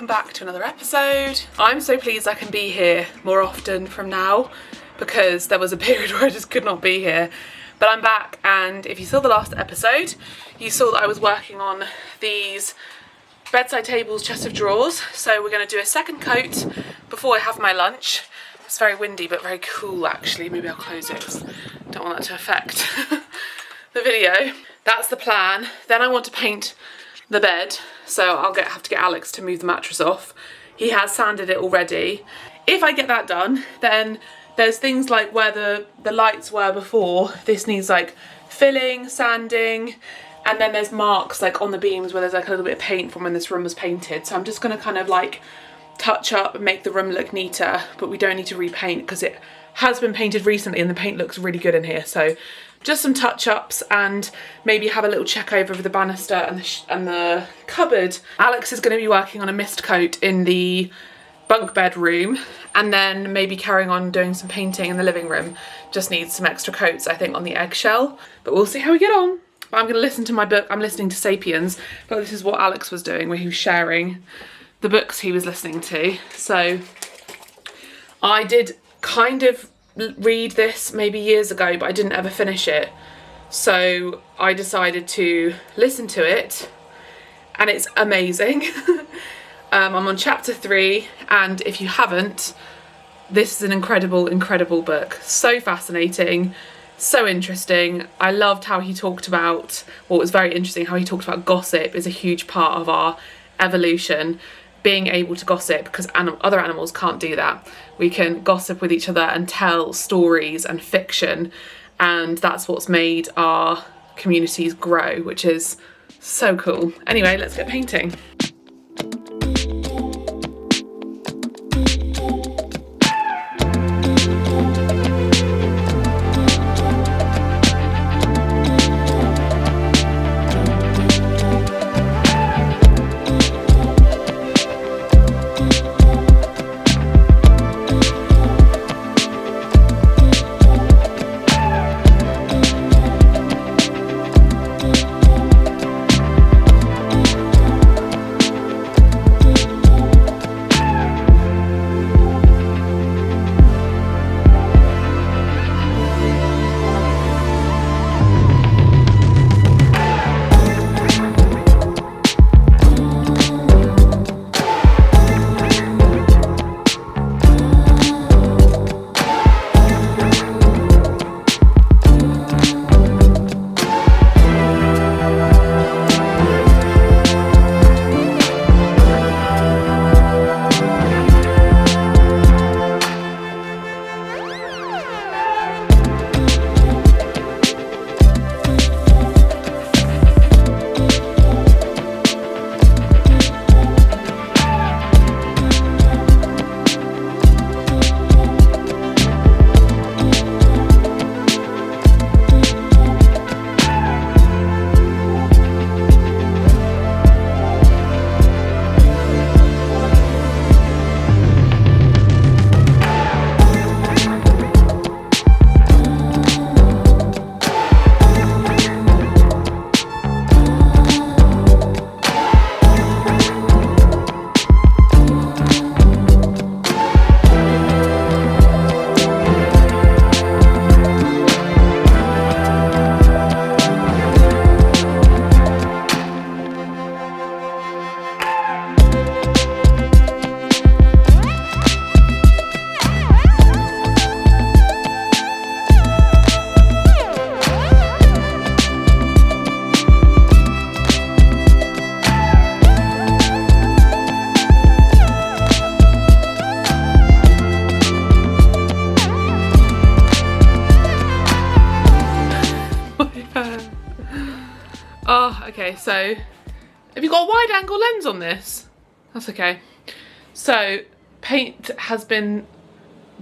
back to another episode. I'm so pleased I can be here more often from now because there was a period where I just could not be here. But I'm back, and if you saw the last episode, you saw that I was working on these bedside tables, chest of drawers. So we're going to do a second coat before I have my lunch. It's very windy but very cool actually. Maybe I'll close it 'cause I don't want that to affect the video. That's the plan. Then I want to paint the bed, so I'll have to get Alex to move the mattress off. He has sanded it already. If I get that done, then there's things like where the lights were before. This needs like filling, sanding, and then there's marks like on the beams where there's like a little bit of paint from when this room was painted. So I'm just gonna kind of like touch up and make the room look neater, but we don't need to repaint because it has been painted recently and the paint looks really good in here. So just some touch-ups and maybe have a little check over of the banister and the cupboard. Alex is going to be working on a mist coat in the bunk bed room, and then maybe carrying on doing some painting in the living room. Just needs some extra coats, I think, on the eggshell, but we'll see how we get on. I'm going to listen to my book. I'm listening to Sapiens, but this is what Alex was doing, where he was sharing the books he was listening to. So I did kind of read this maybe years ago, but I didn't ever finish it. So I decided to listen to it, and it's amazing. I'm on chapter 3, and if you haven't, this is an incredible, incredible book. So fascinating, so interesting. I loved how he talked about, well, it was very interesting how he talked about gossip is a huge part of our evolution. Being able to gossip, because other animals can't do that. We can gossip with each other and tell stories and fiction, and that's what's made our communities grow, which is so cool. Anyway, let's get painting. Oh, okay, so have you got a wide angle lens on this? That's okay. So paint has been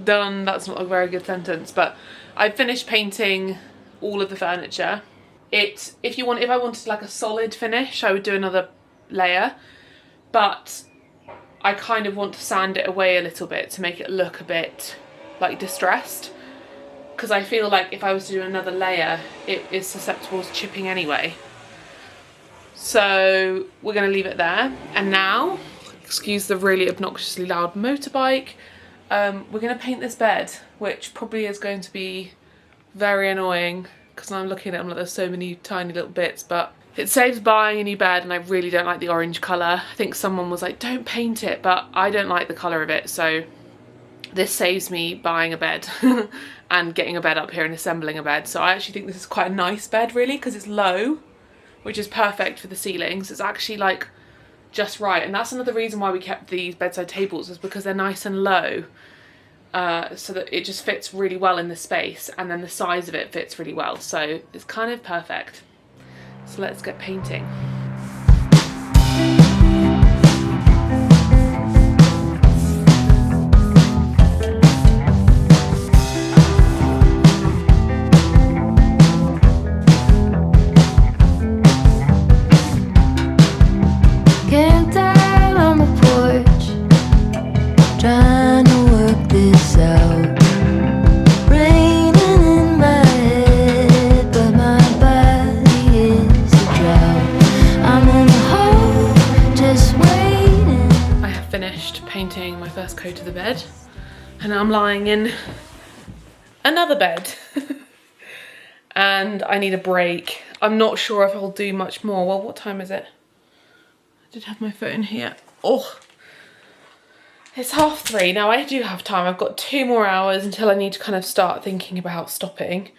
done. That's not a very good sentence, but I finished painting all of the furniture. If I wanted like a solid finish, I would do another layer, but I kind of want to sand it away a little bit to make it look a bit like distressed, because I feel like if I was to do another layer, it is susceptible to chipping anyway. So we're going to leave it there. And now Excuse the really obnoxiously loud motorbike. We're going to paint this bed, which probably is going to be very annoying because I'm looking at them like there's so many tiny little bits, but it saves buying a new bed, and I really don't like the orange colour. I think someone was like, don't paint it, but I don't like the colour of it, so this saves me buying a bed and getting a bed up here and assembling a bed. So I actually think this is quite a nice bed really, because it's low, which is perfect for the ceilings. It's actually like just right, and that's another reason why we kept these bedside tables, is because they're nice and low, so that it just fits really well in the space, and then the size of it fits really well, so it's kind of perfect. So let's get painting. Painting my first coat of the bed, and I'm lying in another bed and I need a break. I'm not sure if I'll do much more. Well, what time is it? I did have my phone here. Oh, it's 3:30 now. I do have time. I've got 2 more hours until I need to kind of start thinking about stopping.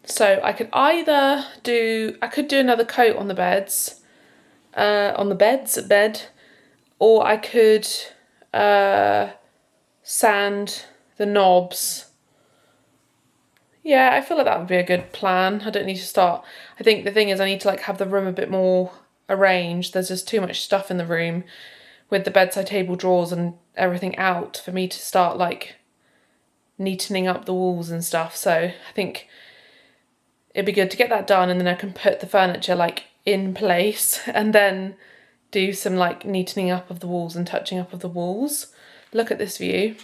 So I could either do another coat on the beds, or I could sand the knobs. Yeah, I feel like that would be a good plan. I don't need to start. I think the thing is I need to like have the room a bit more arranged. There's just too much stuff in the room with the bedside table drawers and everything out for me to start like neatening up the walls and stuff. So I think it'd be good to get that done, and then I can put the furniture like in place and then do some like neatening up of the walls and touching up of the walls. Look at this view.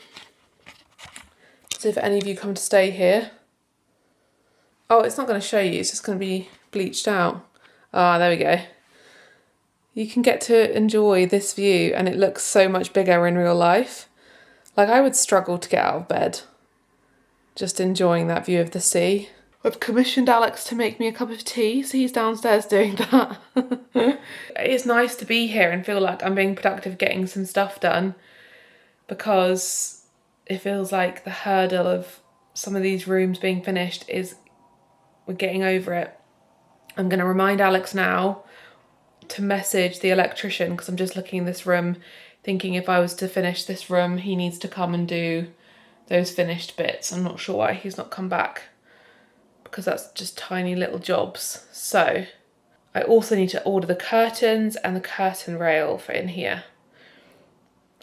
So if any of you come to stay here. Oh, it's not going to show you, it's just going to be bleached out. Ah, there we go. You can get to enjoy this view, and it looks so much bigger in real life. Like I would struggle to get out of bed just enjoying that view of the sea. I've commissioned Alex to make me a cup of tea, so he's downstairs doing that. It's nice to be here and feel like I'm being productive getting some stuff done, because it feels like the hurdle of some of these rooms being finished is we're getting over it. I'm going to remind Alex now to message the electrician, because I'm just looking in this room thinking if I was to finish this room he needs to come and do those finished bits. I'm not sure why he's not come back, because that's just tiny little jobs. So I also need to order the curtains and the curtain rail for in here.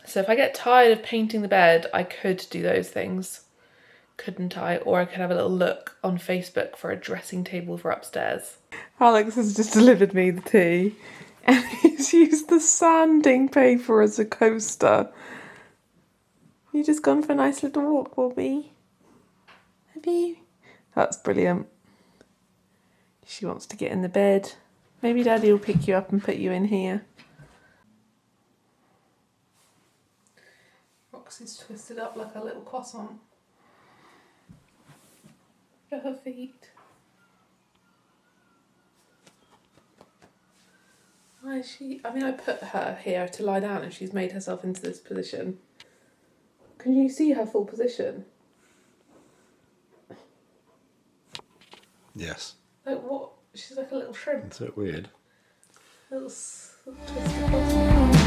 So if I get tired of painting the bed, I could do those things, couldn't I? Or I could have a little look on Facebook for a dressing table for upstairs. Alex has just delivered me the tea, and he's used the sanding paper as a coaster. You just gone for a nice little walk, Bobby? Have you? That's brilliant. She wants to get in the bed. Maybe Daddy will pick you up and put you in here. Roxy's twisted up like a little croissant. Look at her feet. Why is she? I mean, I put her here to lie down and she's made herself into this position. Can you see her full position? Yes. Like what? She's like a little shrimp. It's a bit weird. Little twisted croissant.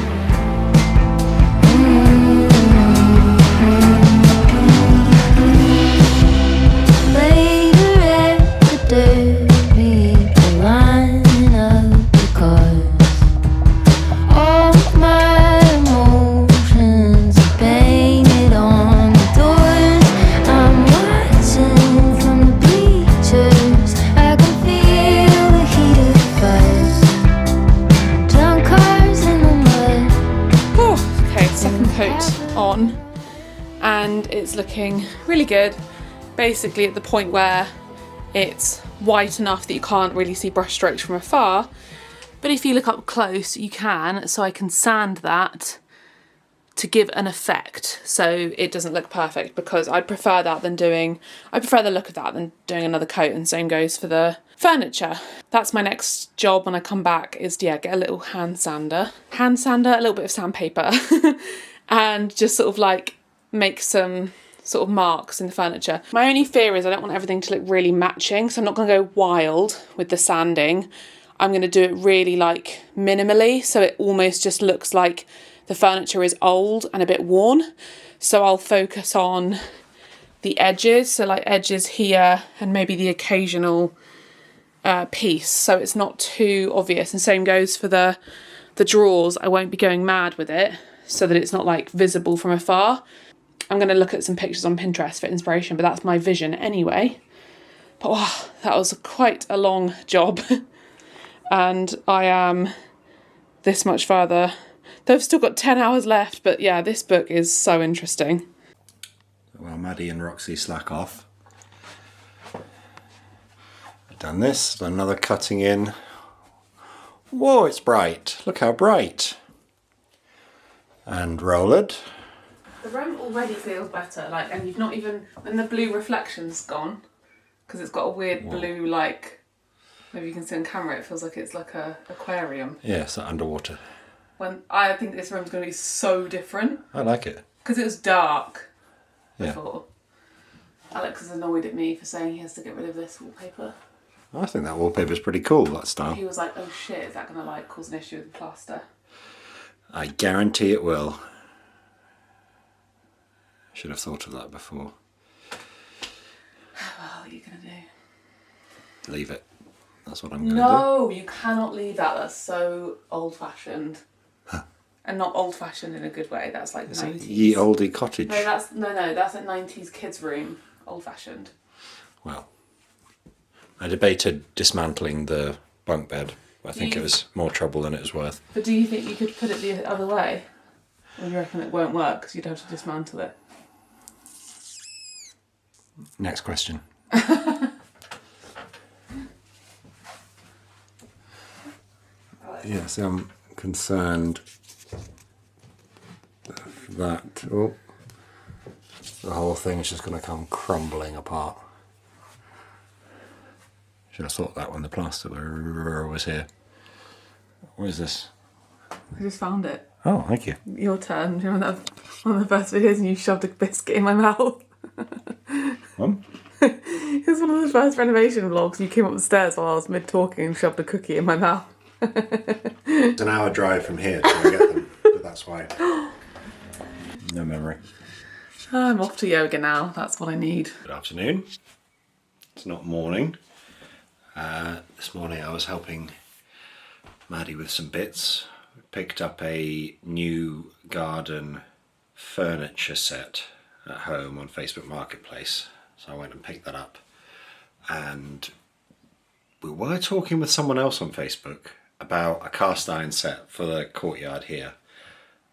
On, and it's looking really good, basically at the point where it's white enough that you can't really see brush strokes from afar, but if you look up close you can. So I can sand that to give an effect, so it doesn't look perfect, because I prefer the look of that than doing another coat, and same goes for the furniture. That's my next job when I come back, is get a little hand sander, a little bit of sandpaper, and just sort of like make some sort of marks in the furniture. My only fear is I don't want everything to look really matching, so I'm not going to go wild with the sanding. I'm going to do it really like minimally, so it almost just looks like the furniture is old and a bit worn. So I'll focus on the edges, so like edges here and maybe the occasional piece, so it's not too obvious. And same goes for the drawers. I won't be going mad with it, so that it's not like visible from afar. I'm going to look at some pictures on Pinterest for inspiration, but that's my vision anyway. But wow, that was quite a long job. And I am this much further. They've still got 10 hours left, but yeah, this book is so interesting. Well, Maddie and Roxy slack off. I've done this, done another cutting in. Whoa, it's bright. Look how bright. And roll it. The room already feels better, like, and you've not even, when the blue reflection's gone, because it's got a weird blue, like, maybe you can see on camera, it feels like it's like a aquarium. Yeah, it's like underwater. When I think this room's going to be so different. I like it. Because it was dark before. Alex is annoyed at me for saying he has to get rid of this wallpaper. I think that wallpaper's pretty cool, that style. He was like, oh shit, is that going to like cause an issue with the plaster? I guarantee it will. Should have thought of that before. What are you going to do? Leave it. That's what I'm going to do. No, you cannot leave that. That's so old-fashioned. Huh. And not old-fashioned in a good way. That's like Is 90s. It ye olde cottage. No, that's a 90s kids' room. Old-fashioned. Well, I debated dismantling the bunk bed. I think it was more trouble than it was worth. But do you think you could put it the other way? Or do you reckon it won't work because you'd have to dismantle it? Next question. Yes, I'm concerned that the whole thing is just going to come crumbling apart. Should have thought that when the plaster was here. What is this? I just found it. Oh, thank you. Your turn. Do you remember that one of the first videos and you shoved a biscuit in my mouth? It was one of the first renovation vlogs. You came up the stairs while I was mid-talking and shoved a cookie in my mouth. It's an hour drive from here to get them, but that's why. No memory. I'm off to yoga now. That's what I need. Good afternoon. It's not morning. This morning I was helping Maddie with some bits. We picked up a new garden furniture set at home on Facebook Marketplace. So I went and picked that up. And we were talking with someone else on Facebook about a cast iron set for the courtyard here.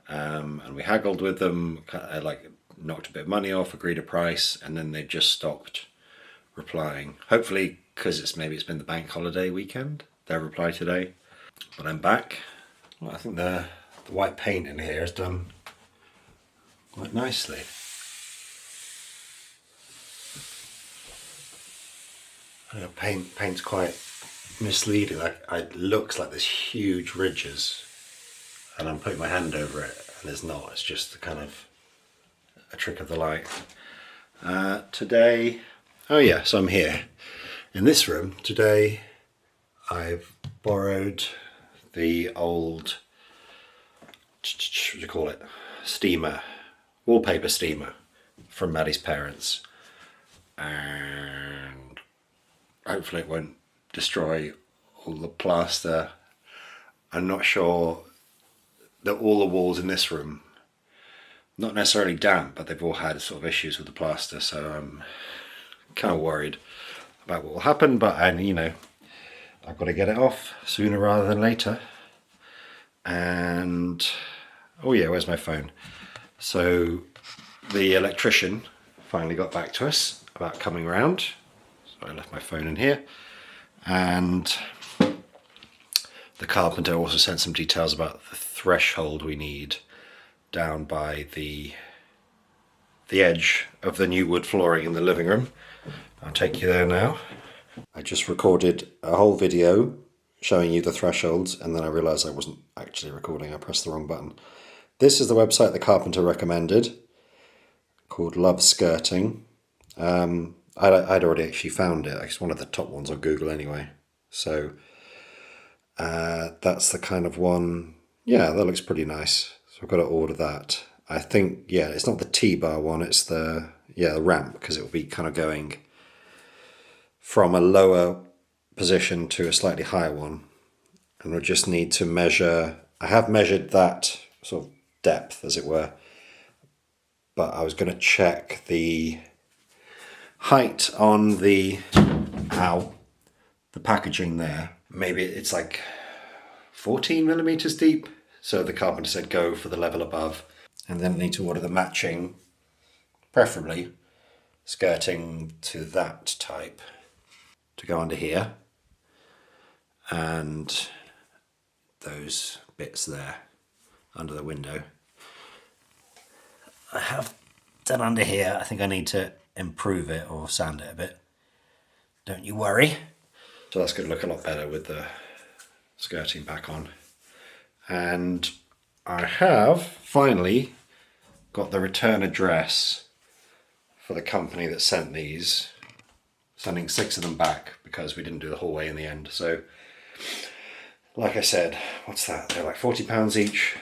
And we haggled with them, like knocked a bit of money off, agreed a price, and then they just stopped replying. Hopefully, because maybe it's been the bank holiday weekend, they'll reply today. But I'm back. Well, I think the white paint in here is done quite nicely. I know paint's quite misleading. Like it looks like there's huge ridges, and I'm putting my hand over it, and there's not. It's just kind of a trick of the light. Today, oh yeah, so I'm here in this room today. I've borrowed the old, what do you call it, steamer, wallpaper steamer from Maddie's parents, and hopefully it won't destroy all the plaster. I'm not sure that all the walls in this room, not necessarily damp, but they've all had sort of issues with the plaster, so I'm kind of worried about what will happen, but I've got to get it off sooner rather than later. And oh yeah, where's my phone? So the electrician finally got back to us about coming around. So I left my phone in here, and the carpenter also sent some details about the threshold we need down by the edge of the new wood flooring in the living room. I'll take you there now. I just recorded a whole video showing you the thresholds, and then I realised I wasn't actually recording. I pressed the wrong button. This is the website the carpenter recommended, called Love Skirting. I'd already actually found it. It's one of the top ones on Google anyway. So that's the kind of one. Yeah, that looks pretty nice. So I've got to order that. I think, yeah, it's not the T-bar one. It's the ramp, because it will be kind of going from a lower position to a slightly higher one. And we'll just need to measure. I have measured that sort of depth, as it were. But I was going to check the height on the packaging there. Maybe it's like 14 millimeters deep. So the carpenter said go for the level above, and then I need to order the matching, preferably skirting to that type, to go under here, and those bits there under the window. I have done under here. I think I need to improve it or sand it a bit. Don't you worry. So that's going to look a lot better with the skirting back on. And I have finally got the return address for the company that sent these, sending 6 of them back because we didn't do the whole way in the end. So like I said, what's that? They're like £40 each,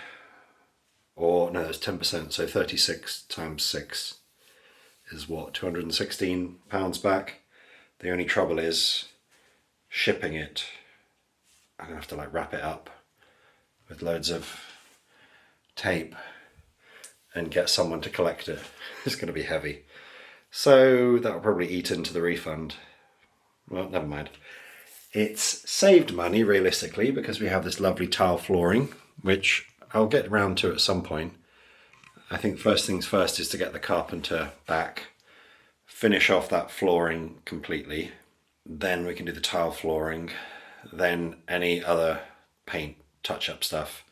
or no, it's 10%. So 36 times 6 is what, £216 back. The only trouble is shipping it. I'm gonna have to like wrap it up with loads of tape and get someone to collect it. It's going to be heavy. So that'll probably eat into the refund. Well, never mind. It's saved money realistically because we have this lovely tile flooring, which I'll get around to at some point. I think first things first is to get the carpenter back, finish off that flooring completely. Then we can do the tile flooring, then any other paint touch-up stuff.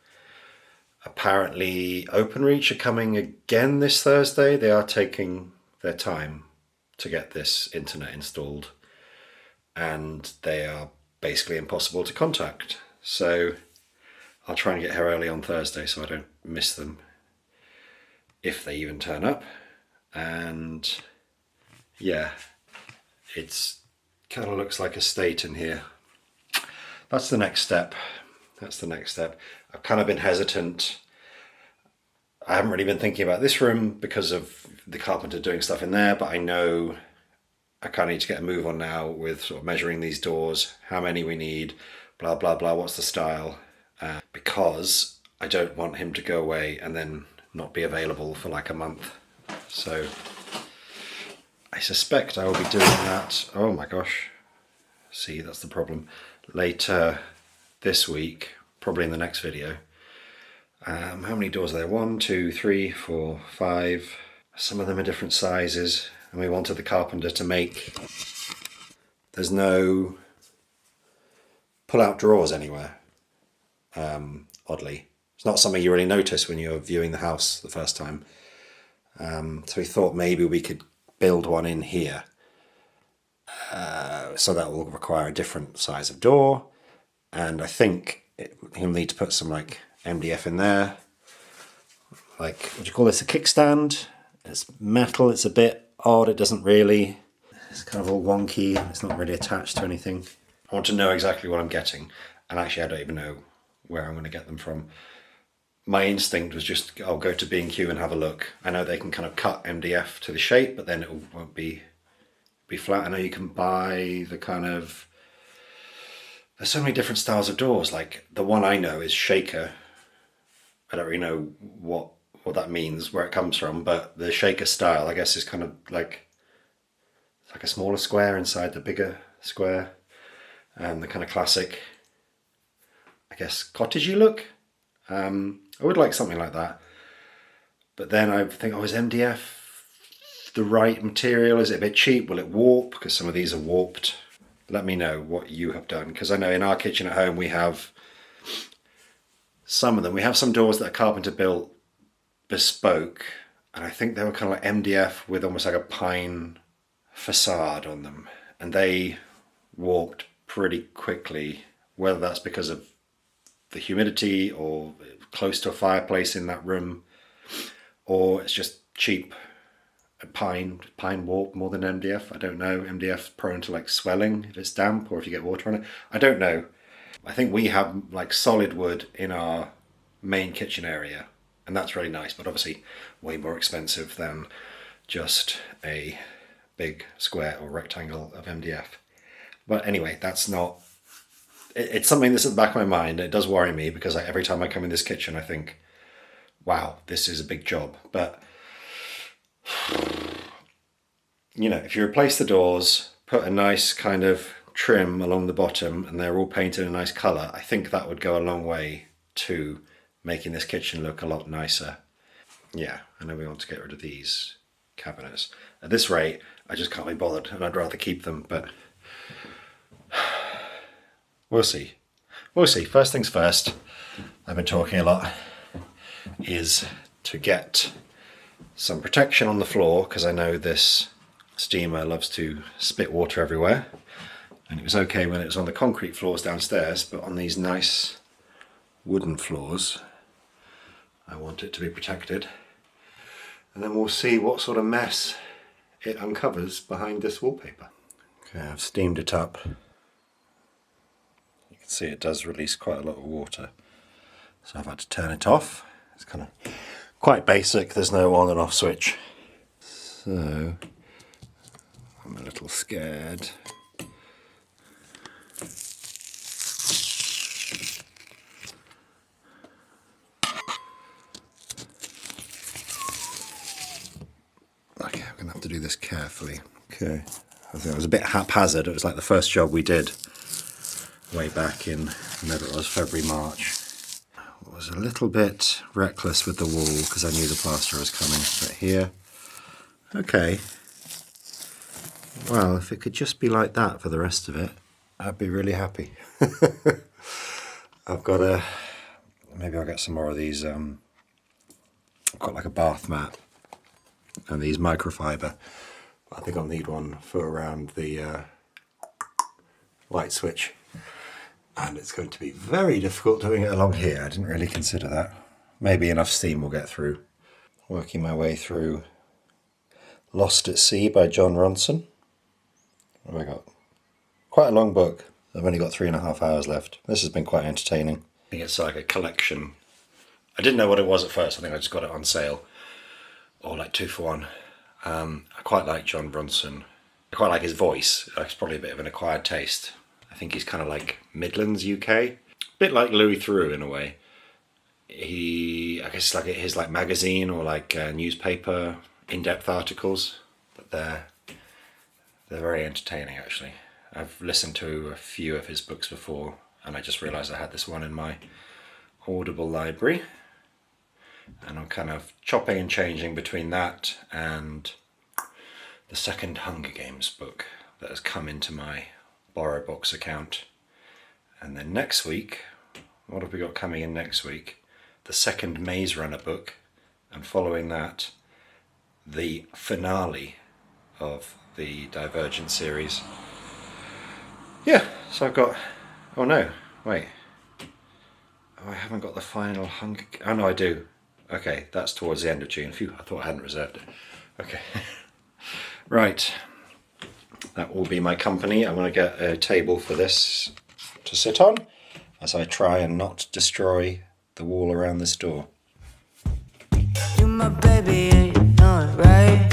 Apparently Openreach are coming again this Thursday. They are taking their time to get this internet installed, and they are basically impossible to contact. So I'll try and get here early on Thursday so I don't miss them, if they even turn up. And yeah, it's kind of looks like a state in here. That's the next step. That's the next step. I've kind of been hesitant. I haven't really been thinking about this room because of the carpenter doing stuff in there, but I know I kind of need to get a move on now with sort of measuring these doors, how many we need, blah, blah, blah, what's the style, because I don't want him to go away and then not be available for like a month. So I suspect I will be doing that. Oh my gosh. See, that's the problem. Later this week, probably in the next video. How many doors are there? 1, 2, 3, 4, 5. Some of them are different sizes, and we wanted the carpenter to make. There's no pull-out drawers anywhere. Oddly, it's not something you really notice when you're viewing the house the first time. So we thought maybe we could build one in here. So that will require a different size of door, and I think he'll need to put some like MDF in there. Like, what do you call this? A kickstand. It's metal. It's a bit odd. It doesn't really. It's kind of all wonky. It's not really attached to anything. I want to know exactly what I'm getting, and actually, I don't even know where I'm going to get them from. My instinct was just, I'll go to B&Q and have a look. I know they can kind of cut MDF to the shape, but then it won't be flat. I know you can buy the kind of, there's so many different styles of doors. Like the one I know is shaker. I don't really know what that means, where it comes from, but the shaker style, I guess, is kind of like, it's like a smaller square inside the bigger square, and the kind of classic, I guess, cottagey look. I would like something like that. But then I think, is MDF the right material? Is it a bit cheap? Will it warp? Because some of these are warped. Let me know what you have done, because I know in our kitchen at home we have some of them. We have some doors that are carpenter built bespoke, and I think they were kind of like MDF with almost like a pine facade on them, and they warped pretty quickly, whether that's because of the humidity or close to a fireplace in that room, or it's just cheap pine warp more than MDF. I don't know. MDF's prone to like swelling if it's damp or if you get water on it. I don't know. I think we have like solid wood in our main kitchen area, and that's really nice, but obviously way more expensive than just a big square or rectangle of MDF. But anyway, that's not... It's something that's at the back of my mind. It does worry me because every time I come in this kitchen I think, wow, this is a big job. But you know, if you replace the doors, put a nice kind of trim along the bottom, and they're all painted a nice colour, I think that would go a long way to making this kitchen look a lot nicer. Yeah, I know we want to get rid of these cabinets. At this rate, I just can't be bothered, and I'd rather keep them, but we'll see. We'll see. First things first, I've been talking a lot, is to get some protection on the floor, because I know this steamer loves to spit water everywhere, and it was okay when it was on the concrete floors downstairs, but on these nice wooden floors I want it to be protected. And then we'll see what sort of mess it uncovers behind this wallpaper. Okay, I've steamed it up. You can see it does release quite a lot of water, so I've had to turn it off. It's kind of quite basic, there's no on and off switch, so I'm a little scared. Okay, I'm going to have to do this carefully. Okay, I think it was a bit haphazard. It was like the first job we did way back in, whenever it was, February, March. I was a little bit reckless with the wall because I knew the plaster was coming, but here, okay. Well, if it could just be like that for the rest of it, I'd be really happy. I've got a, maybe I'll get some more of these, I've got like a bath mat and these microfiber. I think I'll need one for around the light switch. And it's going to be very difficult doing it along here. I didn't really consider that. Maybe enough steam will get through. Working my way through Lost at Sea by John Ronson. What have I got? Quite a long book. I've only got 3.5 hours left. This has been quite entertaining. I think it's like a collection. I didn't know what it was at first. I think I just got it on sale. Or like 2 for 1. I quite like John Ronson. I quite like his voice. It's probably a bit of an acquired taste. I think he's kind of like Midlands UK. A bit like Louis Theroux in a way. I guess like his like magazine or like newspaper in-depth articles. But they're very entertaining actually. I've listened to a few of his books before and I just realised I had this one in my Audible library. And I'm kind of chopping and changing between that and the second Hunger Games book that has come into my Borrow Box account. And then next week, what have we got coming in next week? The second Maze Runner book, and following that, the finale of the Divergent series. Yeah, so I've got, oh no, wait. Oh, I haven't got the final Hunger, oh no I do. Okay, that's towards the end of June. Phew, I thought I hadn't reserved it. Okay. Right. That will be my company. I'm going to get a table for this to sit on as I try and not destroy the wall around this door. You my baby, and you know it, right?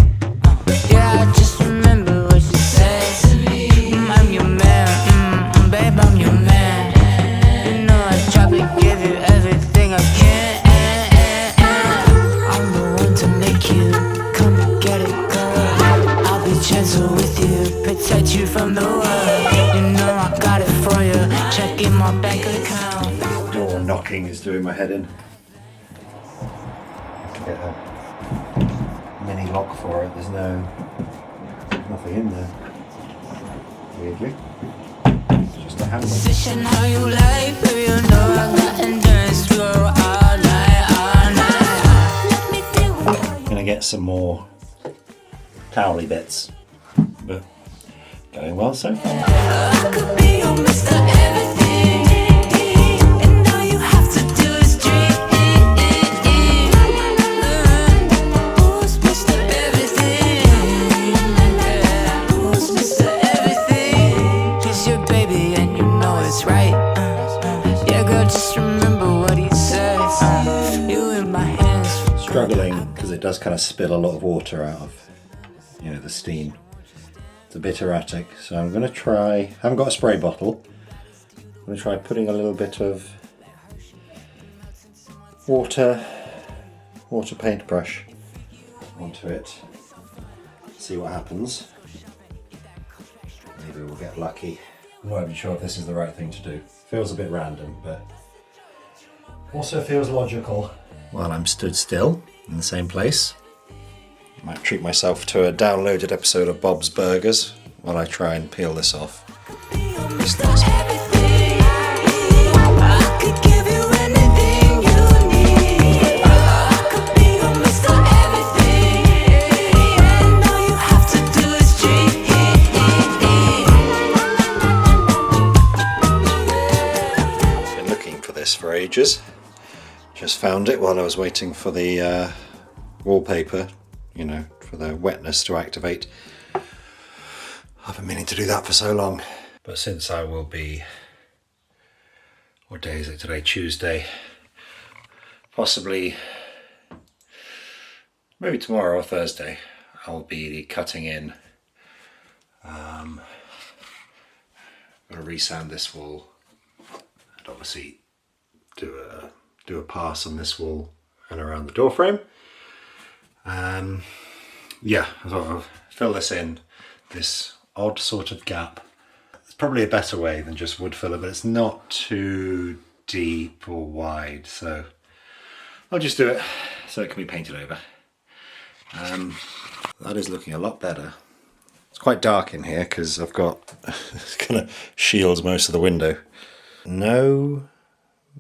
Yeah, I just remember what you said to me. I'm your man, babe, I'm your man. You know I try to give you everything I can. I'm the one to make you come and get it, girl. I'll be gentle with you, protect you from the world. You know I got it for you, checking my bank account. Door knocking is doing my head in. Get a mini lock for it. There's nothing in there. Weirdly, it's just a handle. Position how you like, baby, you know I got endurance to go all night, all night. Let me get some more towely bits, but going well so far. I could be your Mr. Everything, and all you have to do is dream. Who's Mr. Everything? Who's Mr. Everything? He's your baby, and you know it's right. Yeah, girl, just remember what he said. You in my hands. Struggling because it does kind of spill a lot of water out of, you know, the steam. It's a bit erratic, so I'm going to try, I haven't got a spray bottle, I'm going to try putting a little bit of water paintbrush onto it, see what happens. Maybe we'll get lucky. I'm not even sure if this is the right thing to do. Feels a bit random, but also feels logical. While I'm stood still in the same place, might treat myself to a downloaded episode of Bob's Burgers while I try and peel this off. Been looking for this for ages. Just found it while I was waiting for the wallpaper, you know, for the wetness to activate. I've been meaning to do that for so long. But since I will be, what day is it today? Tuesday. Possibly, maybe tomorrow or Thursday, I'll be cutting in. I'm going to resand this wall and obviously do a pass on this wall and around the door frame. Yeah, I thought I'll fill this in, this odd sort of gap. It's probably a better way than just wood filler, but it's not too deep or wide, so I'll just do it so it can be painted over. That is looking a lot better. It's quite dark in here because I've got, it kind of shields most of the window. No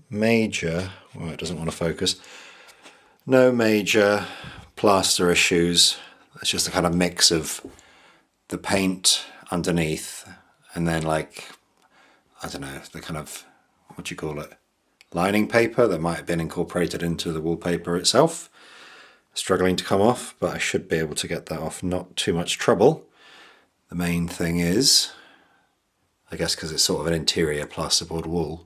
major, well, it doesn't want to focus. No major plaster issues. It's just a kind of mix of the paint underneath and then, like, I don't know, the kind of, what do you call it, lining paper that might have been incorporated into the wallpaper itself. Struggling to come off, but I should be able to get that off, not too much trouble. The main thing is, I guess because it's sort of an interior plasterboard wall,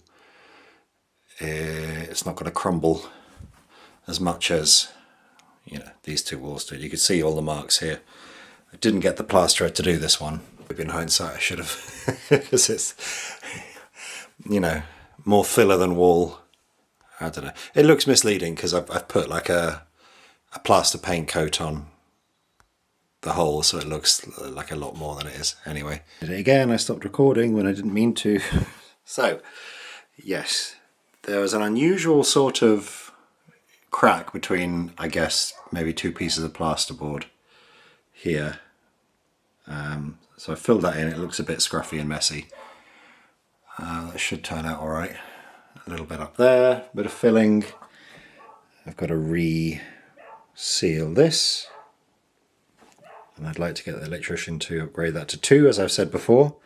it's not going to crumble as much as, you know, these two walls did. You can see all the marks here. I didn't get the plasterer to do this one. Maybe in hindsight I should have, because it's, you know, more filler than wall. I don't know. It looks misleading because I've put like a plaster paint coat on the whole, so it looks like a lot more than it is. Anyway, did it again. I stopped recording when I didn't mean to. So, yes, there was an unusual sort of crack between, I guess, maybe two pieces of plasterboard here. So I filled that in. It looks a bit scruffy and messy. That should turn out all right. A little bit up there, a bit of filling. I've got to re-seal this. And I'd like to get the electrician to upgrade that to 2, as I've said before.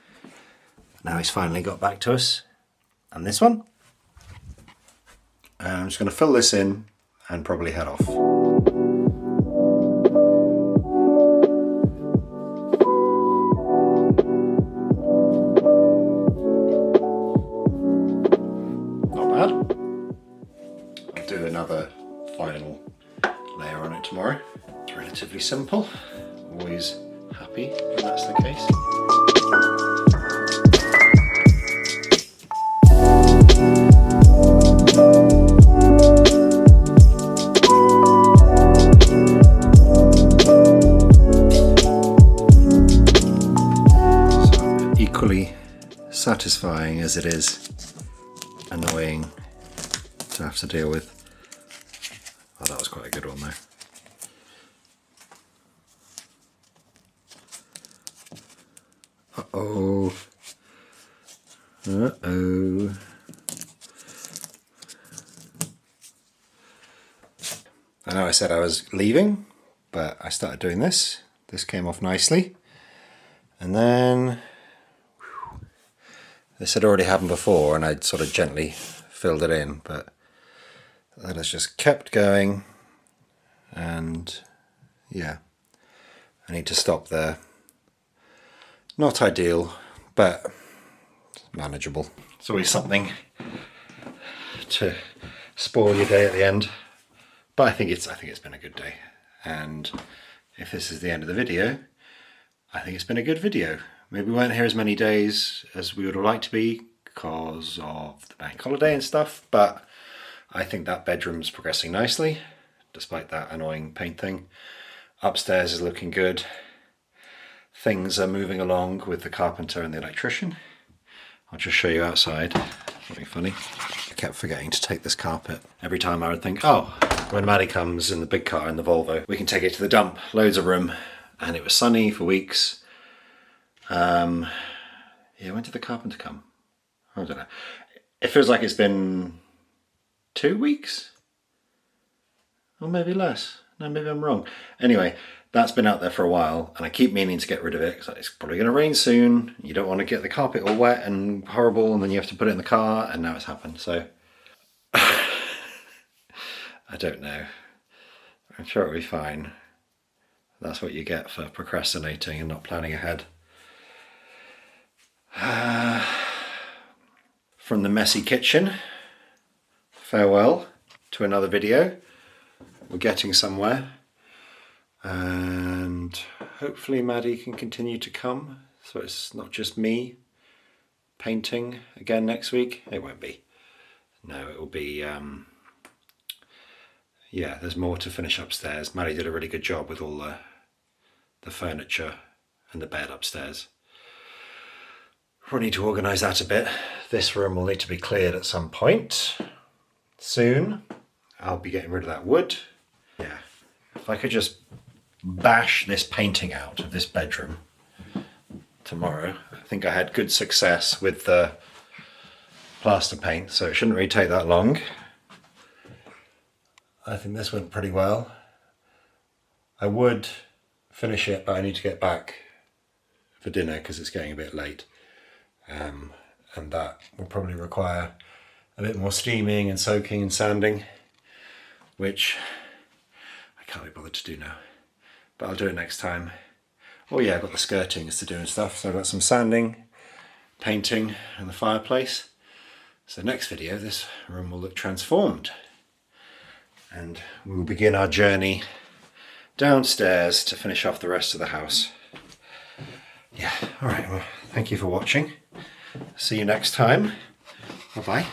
Now he's finally got back to us. And this one. And I'm just going to fill this in and probably head off. Not bad. I'll do another final layer on it tomorrow. It's relatively simple. Always happy when that's the case. Equally satisfying as it is annoying to have to deal with. Oh, that was quite a good one though. Uh-oh. Uh-oh. I know I said I was leaving, but I started doing this. This came off nicely. And then this had already happened before and I'd sort of gently filled it in, but that has just kept going. And yeah, I need to stop there. Not ideal, but manageable. It's always something to spoil your day at the end, but I think it's been a good day. And if this is the end of the video, I think it's been a good video. Maybe we weren't here as many days as we would have liked to be because of the bank holiday and stuff, but I think that bedroom's progressing nicely despite that annoying paint thing. Upstairs is looking good. Things are moving along with the carpenter and the electrician. I'll just show you outside. Very funny. I kept forgetting to take this carpet. Every time I would think, oh, when Maddie comes in the big car in the Volvo, we can take it to the dump. Loads of room. And it was sunny for weeks. Yeah, when did the carpenter come? I don't know. It feels like it's been 2 weeks? Or maybe less. No, maybe I'm wrong. Anyway, that's been out there for a while and I keep meaning to get rid of it because it's probably going to rain soon. You don't want to get the carpet all wet and horrible and then you have to put it in the car, and now it's happened. So I don't know. I'm sure it'll be fine. That's what you get for procrastinating and not planning ahead. From the messy kitchen, farewell to another video. We're getting somewhere. And hopefully Maddie can continue to come, so it's not just me painting again next week. It won't be. No, it will be, yeah, there's more to finish upstairs. Maddie did a really good job with all the furniture and the bed upstairs. We'll need to organise that a bit. This room will need to be cleared at some point soon. I'll be getting rid of that wood. Yeah, if I could just bash this painting out of this bedroom tomorrow. I think I had good success with the plaster paint, so it shouldn't really take that long. I think this went pretty well. I would finish it, but I need to get back for dinner because it's getting a bit late. And that will probably require a bit more steaming and soaking and sanding, which I can't be bothered to do now. But I'll do it next time. Oh yeah, I've got the skirtings to do and stuff. So I've got some sanding, painting and the fireplace. So next video, this room will look transformed. And we will begin our journey downstairs to finish off the rest of the house. Yeah, all right, well, thank you for watching. See you next time. Bye-bye.